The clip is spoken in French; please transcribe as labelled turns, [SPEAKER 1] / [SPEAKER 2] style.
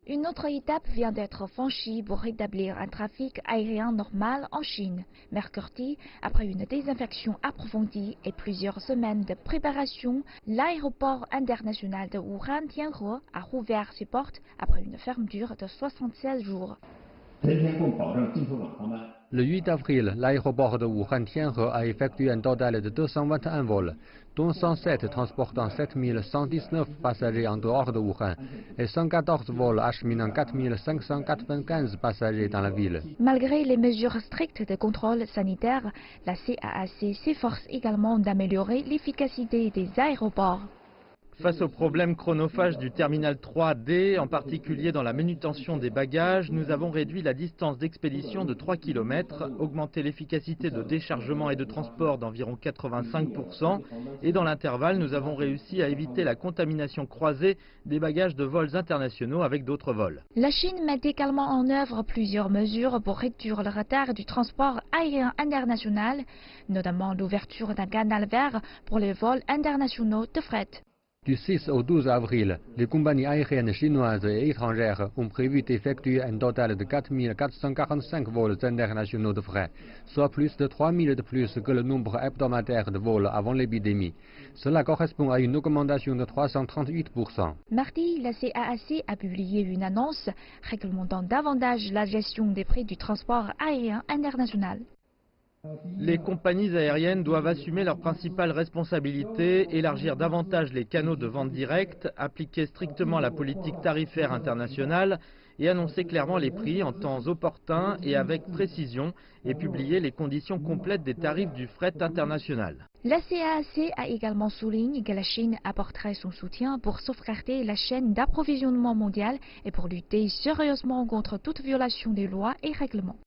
[SPEAKER 1] Une autre étape vient d'être franchie pour rétablir un trafic aérien normal en Chine. Mercredi, après une désinfection approfondie et plusieurs semaines de préparation, l'aéroport international de Wuhan-Tianhe a rouvert ses portes après une fermeture de 76 jours.
[SPEAKER 2] Le 8 avril, l'aéroport de Wuhan-Tianhe a effectué un total de 221 vols, dont 107 transportant 7119 passagers en dehors de Wuhan et 114 vols acheminant 4595 passagers dans la ville.
[SPEAKER 1] Malgré les mesures strictes de contrôle sanitaire, la CAAC s'efforce également d'améliorer l'efficacité des aéroports.
[SPEAKER 3] Face aux problèmes chronophages du terminal 3D, en particulier dans la manutention des bagages, nous avons réduit la distance d'expédition de 3 km, augmenté l'efficacité de déchargement et de transport d'environ 85%, et dans l'intervalle, nous avons réussi à éviter la contamination croisée des bagages de vols internationaux avec d'autres vols.
[SPEAKER 1] La Chine met également en œuvre plusieurs mesures pour réduire le retard du transport aérien international, notamment l'ouverture d'un canal vert pour les vols internationaux de fret.
[SPEAKER 2] Du 6 au 12 avril, les compagnies aériennes chinoises et étrangères ont prévu d'effectuer un total de 4445 vols internationaux de fret, soit plus de 3000 de plus que le nombre hebdomadaire de vols avant l'épidémie. Cela correspond à une augmentation de 338%.
[SPEAKER 1] Mardi, la CAAC a publié une annonce réglementant davantage la gestion des prix du transport aérien international.
[SPEAKER 3] Les compagnies aériennes doivent assumer leurs principales responsabilités, élargir davantage les canaux de vente directe, appliquer strictement la politique tarifaire internationale et annoncer clairement les prix en temps opportun et avec précision et publier les conditions complètes des tarifs du fret international.
[SPEAKER 1] La CAAC a également souligné que la Chine apporterait son soutien pour sauvegarder la chaîne d'approvisionnement mondiale et pour lutter sérieusement contre toute violation des lois et règlements.